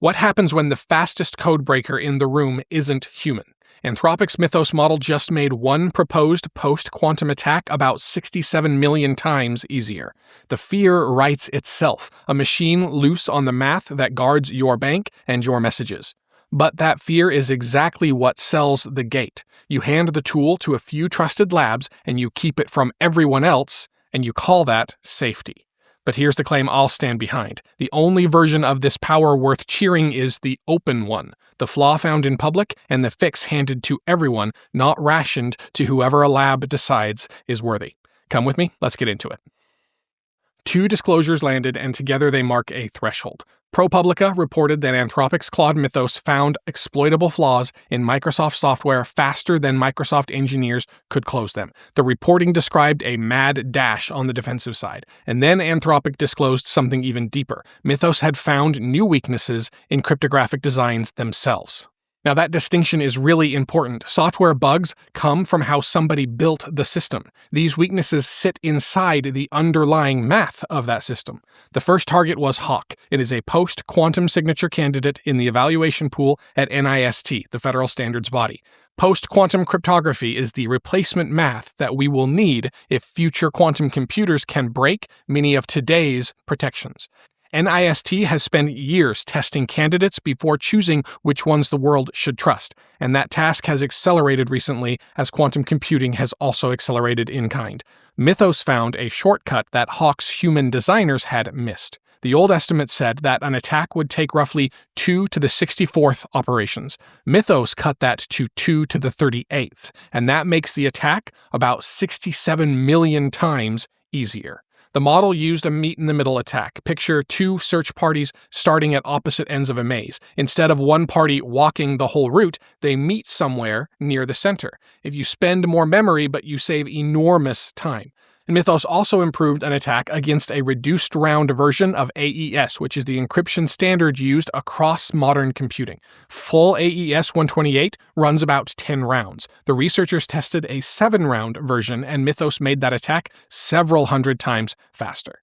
What happens when the fastest code breaker in the room isn't human? Anthropic's Mythos model just made one proposed post-quantum attack about 67 million times easier. The fear writes itself, a machine loose on the math that guards your bank and your messages. But that fear is exactly what sells the gate. You hand the tool to a few trusted labs and you keep it from everyone else, and you call that safety. But here's the claim I'll stand behind. The only version of this power worth cheering is the open one, the flaw found in public and the fix handed to everyone, not rationed to whoever a lab decides is worthy. Come with me, let's get into it. 2 disclosures landed, and together they mark a threshold. ProPublica reported that Anthropic's Claude Mythos found exploitable flaws in Microsoft software faster than Microsoft engineers could close them. The reporting described a mad dash on the defensive side. And then Anthropic disclosed something even deeper. Mythos had found new weaknesses in cryptographic designs themselves. Now, that distinction is really important. Software bugs come from how somebody built the system. These weaknesses sit inside the underlying math of that system. The first target was Hawk. It is a post-quantum signature candidate in the evaluation pool at NIST, the federal standards body. Post-quantum cryptography is the replacement math that we will need if future quantum computers can break many of today's protections. NIST has spent years testing candidates before choosing which ones the world should trust, and that task has accelerated recently as quantum computing has also accelerated in kind. Mythos found a shortcut that Hawk's human designers had missed. The old estimate said that an attack would take roughly 2 to the 64th operations. Mythos cut that to 2 to the 38th, and that makes the attack about 67 million times easier. The model used a meet-in-the-middle attack. Picture 2 search parties starting at opposite ends of a maze. Instead of one party walking the whole route, they meet somewhere near the center. If you spend more memory, but you save enormous time. And Mythos also improved an attack against a reduced round version of AES, which is the encryption standard used across modern computing. Full AES 128 runs about 10 rounds. The researchers tested a 7-round version, and Mythos made that attack several hundred times faster.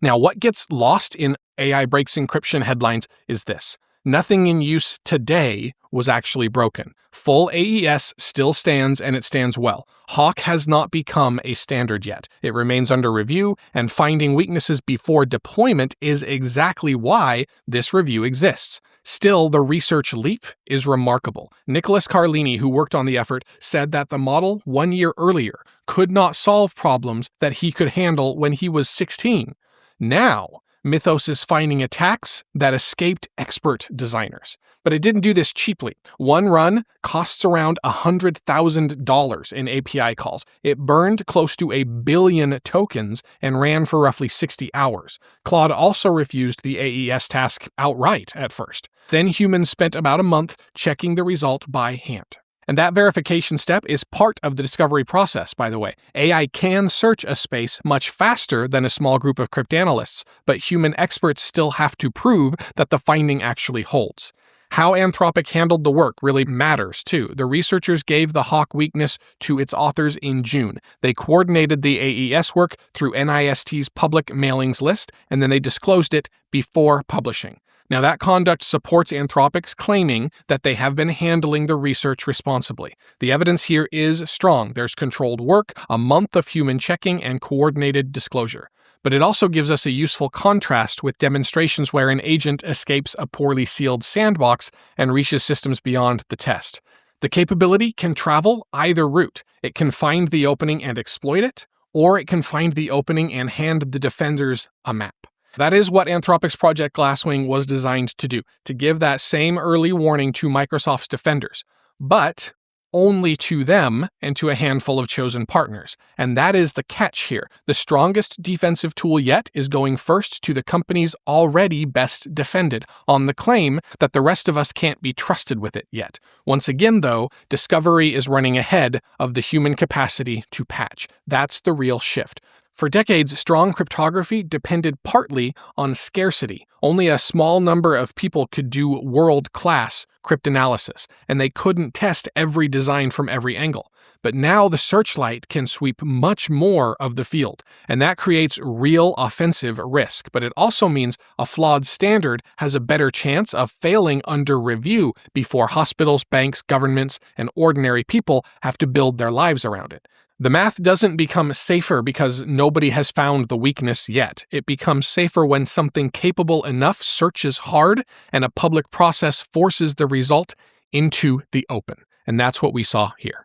Now, what gets lost in AI breaks encryption headlines is this. Nothing in use today was actually broken. Full AES still stands, and it stands well. Hawk has not become a standard yet. It remains under review, and finding weaknesses before deployment is exactly why this review exists. Still, the research leap is remarkable. Nicholas Carlini, who worked on the effort, said that the model 1 year earlier could not solve problems that he could handle when he was 16. Now, Mythos is finding attacks that escaped expert designers. But it didn't do this cheaply. One run costs around $100,000 in API calls. It burned close to 1 billion tokens and ran for roughly 60 hours. Claude also refused the AES task outright at first. Then humans spent about a month checking the result by hand. And that verification step is part of the discovery process, by the way. AI can search a space much faster than a small group of cryptanalysts, but human experts still have to prove that the finding actually holds. How Anthropic handled the work really matters, too. The researchers gave the Hawk weakness to its authors in June. They coordinated the AES work through NIST's public mailings list, and then they disclosed it before publishing. Now, that conduct supports Anthropic's claiming that they have been handling the research responsibly. The evidence here is strong. There's controlled work, a month of human checking, and coordinated disclosure. But it also gives us a useful contrast with demonstrations where an agent escapes a poorly sealed sandbox and reaches systems beyond the test. The capability can travel either route. It can find the opening and exploit it, or it can find the opening and hand the defenders a map. That is what Anthropic's Project Glasswing was designed to do, to give that same early warning to Microsoft's defenders, but only to them and to a handful of chosen partners. And that is the catch here. The strongest defensive tool yet is going first to the companies already best defended, on the claim that the rest of us can't be trusted with it yet. Once again, though, discovery is running ahead of the human capacity to patch. That's the real shift. For decades, strong cryptography depended partly on scarcity. Only a small number of people could do world-class cryptanalysis, and they couldn't test every design from every angle. But now the searchlight can sweep much more of the field, and that creates real offensive risk. But it also means a flawed standard has a better chance of failing under review before hospitals, banks, governments, and ordinary people have to build their lives around it. The math doesn't become safer because nobody has found the weakness yet. It becomes safer when something capable enough searches hard and a public process forces the result into the open. And that's what we saw here.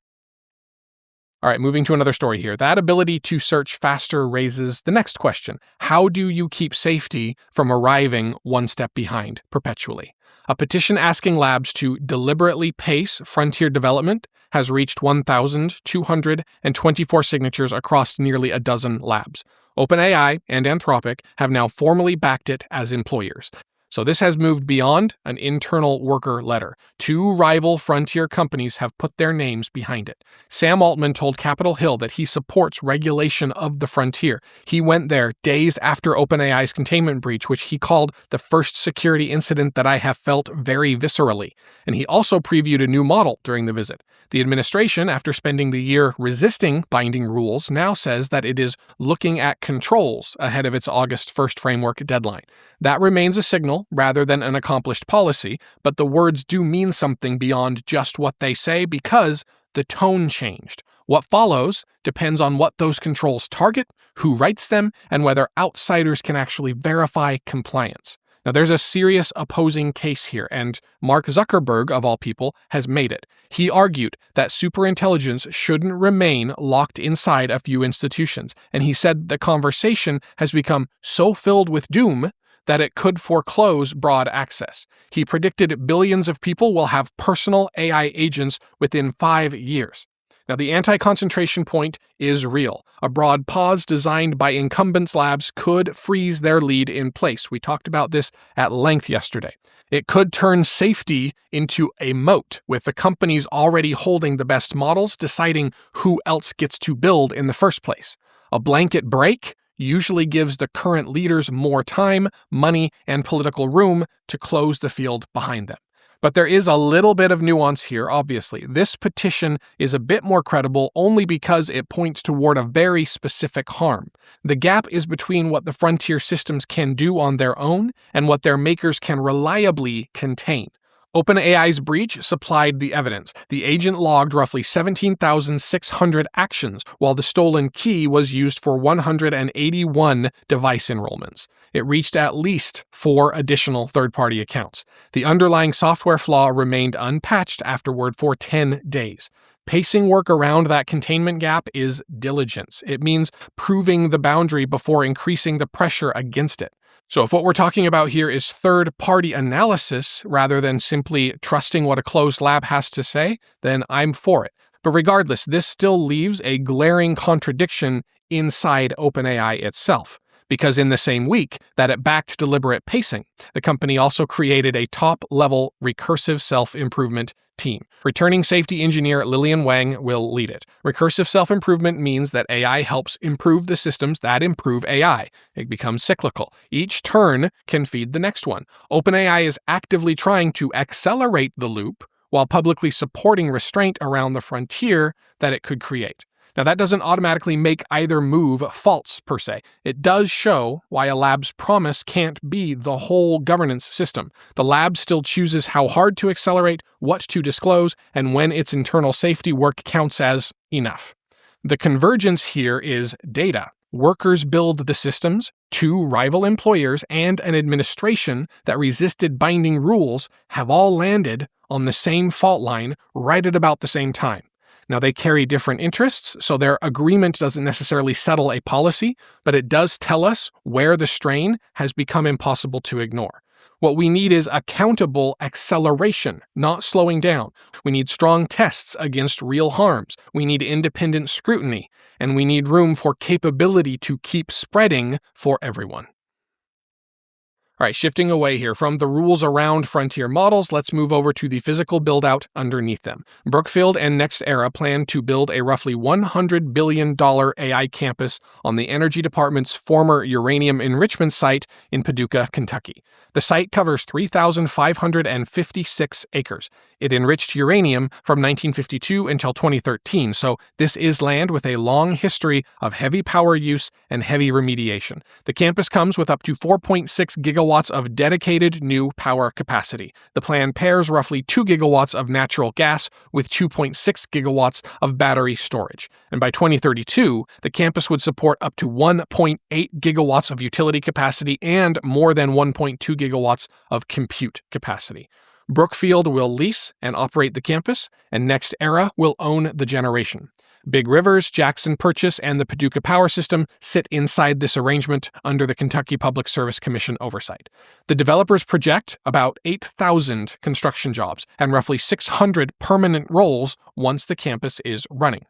All right, moving to another story here. That ability to search faster raises the next question. How do you keep safety from arriving one step behind perpetually? A petition asking labs to deliberately pace frontier development has reached 1,224 signatures across nearly a dozen labs. OpenAI and Anthropic have now formally backed it as employers. So this has moved beyond an internal worker letter. Two rival frontier companies have put their names behind it. Sam Altman told Capitol Hill that he supports regulation of the frontier. He went there days after OpenAI's containment breach, which he called the first security incident that I have felt very viscerally. And he also previewed a new model during the visit. The administration, after spending the year resisting binding rules, now says that it is looking at controls ahead of its August 1st framework deadline. That remains a signal rather than an accomplished policy, but the words do mean something beyond just what they say because the tone changed. What follows depends on what those controls target, who writes them, and whether outsiders can actually verify compliance. Now, there's a serious opposing case here, and Mark Zuckerberg, of all people, has made it. He argued that superintelligence shouldn't remain locked inside a few institutions, and he said the conversation has become so filled with doom that it could foreclose broad access. He predicted billions of people will have personal AI agents within 5 years. Now, the anti-concentration point is real. A broad pause designed by incumbents labs could freeze their lead in place. We talked about this at length yesterday. It could turn safety into a moat, with the companies already holding the best models deciding who else gets to build in the first place. A blanket break usually gives the current leaders more time, money, and political room to close the field behind them. But there is a little bit of nuance here, obviously. This petition is a bit more credible only because it points toward a very specific harm. The gap is between what the frontier systems can do on their own and what their makers can reliably contain. OpenAI's breach supplied the evidence. The agent logged roughly 17,600 actions, while the stolen key was used for 181 device enrollments. It reached at least 4 additional third-party accounts. The underlying software flaw remained unpatched afterward for 10 days. Pacing work around that containment gap is diligence. It means proving the boundary before increasing the pressure against it. So if what we're talking about here is third-party analysis rather than simply trusting what a closed lab has to say, then I'm for it. But regardless, this still leaves a glaring contradiction inside OpenAI itself. Because in the same week that it backed deliberate pacing, the company also created a top-level recursive self-improvement team. Returning safety engineer Lillian Wang will lead it. Recursive self-improvement means that AI helps improve the systems that improve AI. It becomes cyclical. Each turn can feed the next one. OpenAI is actively trying to accelerate the loop while publicly supporting restraint around the frontier that it could create. Now, that doesn't automatically make either move false, per se. It does show why a lab's promise can't be the whole governance system. The lab still chooses how hard to accelerate, what to disclose, and when its internal safety work counts as enough. The convergence here is data. Workers build the systems, 2 rival employers, and an administration that resisted binding rules have all landed on the same fault line right at about the same time. Now, they carry different interests, so their agreement doesn't necessarily settle a policy, but it does tell us where the strain has become impossible to ignore. What we need is accountable acceleration, not slowing down. We need strong tests against real harms. We need independent scrutiny, and we need room for capability to keep spreading for everyone. All right, shifting away here from the rules around frontier models, let's move over to the physical build-out underneath them. Brookfield and NextEra plan to build a roughly $100 billion AI campus on the Energy Department's former uranium enrichment site in Paducah, Kentucky. The site covers 3,556 acres. It enriched uranium from 1952 until 2013, so this is land with a long history of heavy power use and heavy remediation. The campus comes with up to 4.6 gigawatts of dedicated new power capacity. The plan pairs roughly 2 gigawatts of natural gas with 2.6 gigawatts of battery storage. And by 2032, the campus would support up to 1.8 gigawatts of utility capacity and more than 1.2 gigawatts of compute capacity. Brookfield will lease and operate the campus, and NextEra will own the generation. Big Rivers, Jackson Purchase, and the Paducah Power System sit inside this arrangement under the Kentucky Public Service Commission oversight. The developers project about 8,000 construction jobs and roughly 600 permanent roles once the campus is running.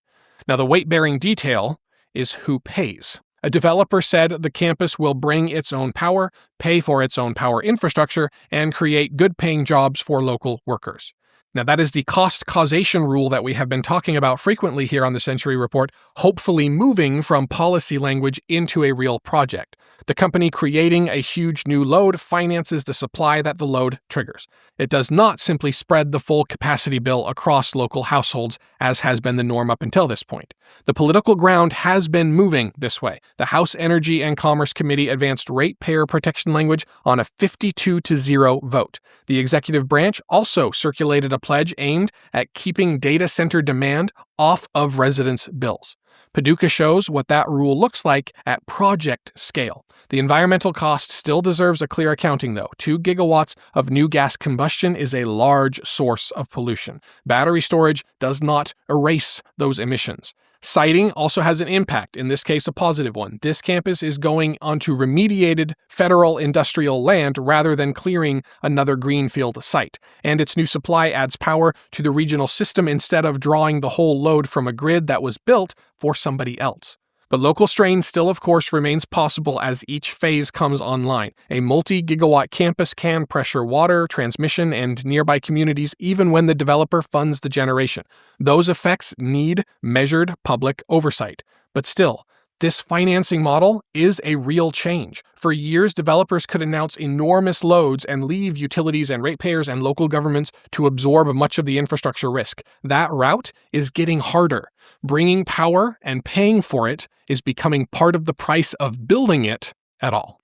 Now, the weight-bearing detail is who pays. A developer said the campus will bring its own power, pay for its own power infrastructure, and create good-paying jobs for local workers. Now, that is the cost causation rule that we have been talking about frequently here on the Century Report, hopefully moving from policy language into a real project. The company creating a huge new load finances the supply that the load triggers. It does not simply spread the full capacity bill across local households, as has been the norm up until this point. The political ground has been moving this way. The House Energy and Commerce Committee advanced ratepayer protection language on a 52-0 vote. The executive branch also circulated a pledge aimed at keeping data center demand off of residents' bills. Paducah shows what that rule looks like at project scale. The environmental cost still deserves a clear accounting, though. 2 gigawatts of new gas combustion is a large source of pollution. Battery storage does not erase those emissions. Siting also has an impact, in this case a positive one. This campus is going onto remediated federal industrial land rather than clearing another greenfield site. And its new supply adds power to the regional system instead of drawing the whole load from a grid that was built for somebody else. But local strain still, of course, remains possible as each phase comes online. A multi-gigawatt campus can pressure water, transmission, and nearby communities even when the developer funds the generation. Those effects need measured public oversight. But still, this financing model is a real change. For years, developers could announce enormous loads and leave utilities and ratepayers and local governments to absorb much of the infrastructure risk. That route is getting harder. Bringing power and paying for it is becoming part of the price of building it at all.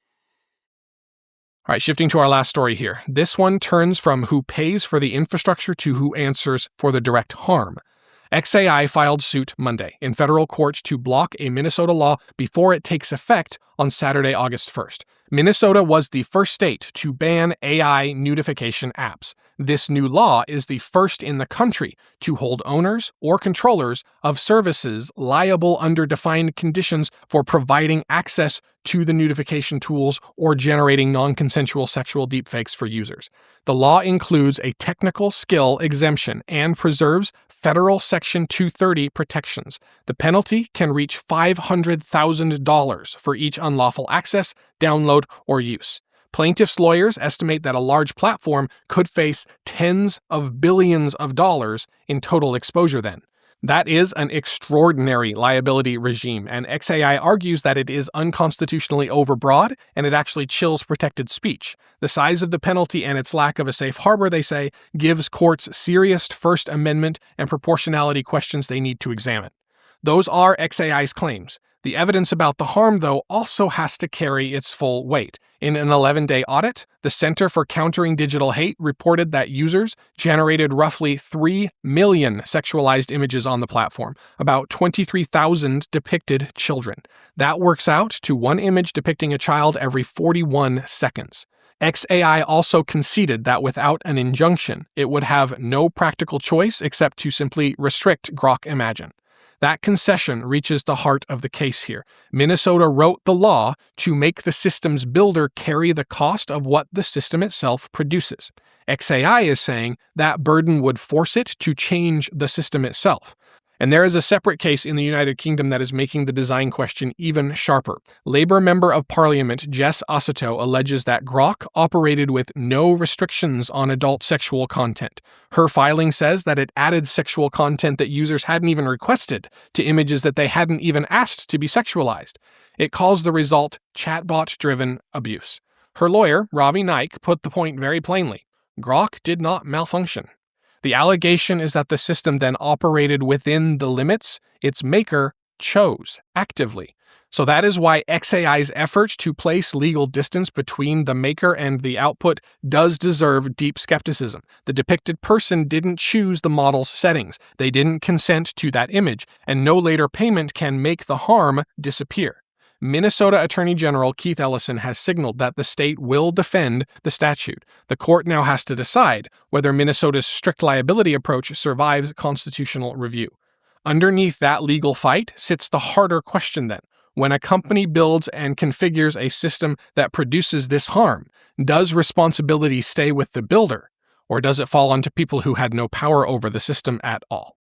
All right, shifting to our last story here. This one turns from who pays for the infrastructure to who answers for the direct harm. XAI filed suit Monday in federal court to block a Minnesota law before it takes effect on Saturday, August 1st. Minnesota was the first state to ban AI nudification apps. This new law is the first in the country to hold owners or controllers of services liable under defined conditions for providing access to the nudification tools or generating non-consensual sexual deepfakes for users. The law includes a technical skill exemption and preserves federal Section 230 protections. The penalty can reach $500,000 for each unlawful access, download, or use. Plaintiffs' lawyers estimate that a large platform could face tens of billions of dollars in total exposure then. That is an extraordinary liability regime, and XAI argues that it is unconstitutionally overbroad and it actually chills protected speech. The size of the penalty and its lack of a safe harbor, they say, gives courts serious First Amendment and proportionality questions they need to examine. Those are XAI's claims. The evidence about the harm, though, also has to carry its full weight. In an 11-day audit, the Center for Countering Digital Hate reported that users generated roughly 3 million sexualized images on the platform. About 23,000 depicted children. That works out to one image depicting a child every 41 seconds. XAI also conceded that without an injunction, it would have no practical choice except to simply restrict Grok Imagine. That concession reaches the heart of the case here. Minnesota wrote the law to make the system's builder carry the cost of what the system itself produces. XAI is saying that burden would force it to change the system itself. And there is a separate case in the United Kingdom that is making the design question even sharper. Labour Member of Parliament Jess Osito alleges that Grok operated with no restrictions on adult sexual content. Her filing says that it added sexual content that users hadn't even requested to images that they hadn't even asked to be sexualized. It calls the result chatbot-driven abuse. Her lawyer, Ravi Naik, put the point very plainly. Grok did not malfunction. The allegation is that the system then operated within the limits its maker chose actively. So that is why xAI's effort to place legal distance between the maker and the output does deserve deep skepticism. The depicted person didn't choose the model's settings. They didn't consent to that image, and no later payment can make the harm disappear. Minnesota Attorney General Keith Ellison has signaled that the state will defend the statute. The court now has to decide whether Minnesota's strict liability approach survives constitutional review. Underneath that legal fight sits the harder question then. When a company builds and configures a system that produces this harm, does responsibility stay with the builder, or does it fall onto people who had no power over the system at all?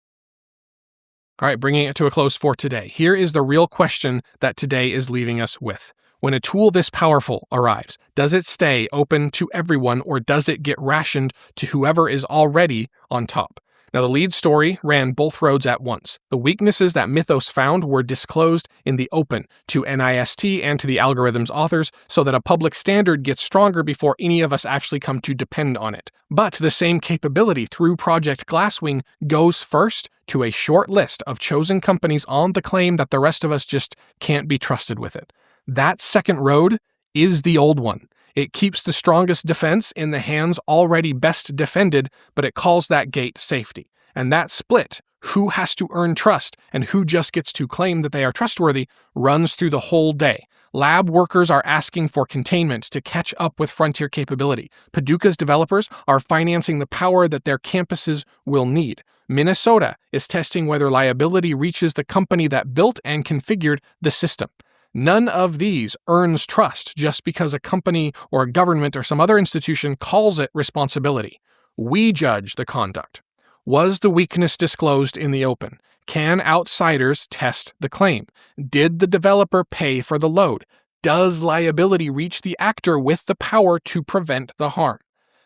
All right, bringing it to a close for today. Here is the real question that today is leaving us with. When a tool this powerful arrives, does it stay open to everyone, or does it get rationed to whoever is already on top? Now, the lead story ran both roads at once. The weaknesses that Mythos found were disclosed in the open to NIST and to the algorithm's authors so that a public standard gets stronger before any of us actually come to depend on it. But the same capability through Project Glasswing goes first to a short list of chosen companies on the claim that the rest of us just can't be trusted with it. That second road is the old one. It keeps the strongest defense in the hands already best defended, but it calls that gate safety. And that split, who has to earn trust and who just gets to claim that they are trustworthy, runs through the whole day. Lab workers are asking for containment to catch up with frontier capability. Paducah's developers are financing the power that their campuses will need. Minnesota is testing whether liability reaches the company that built and configured the system. None of these earns trust just because a company or a government or some other institution calls it responsibility. We judge the conduct. Was the weakness disclosed in the open? Can outsiders test the claim? Did the developer pay for the load? Does liability reach the actor with the power to prevent the harm?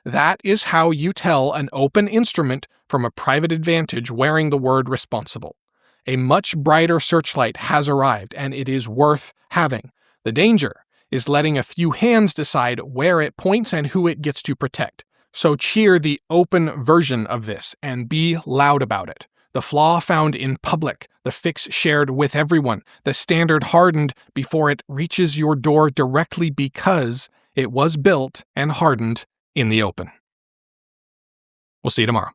That is how you tell an open instrument from a private advantage wearing the word responsible. A much brighter searchlight has arrived, and it is worth having. The danger is letting a few hands decide where it points and who it gets to protect. So cheer the open version of this and be loud about it. The flaw found in public, the fix shared with everyone, the standard hardened before it reaches your door directly because it was built and hardened in the open. We'll see you tomorrow.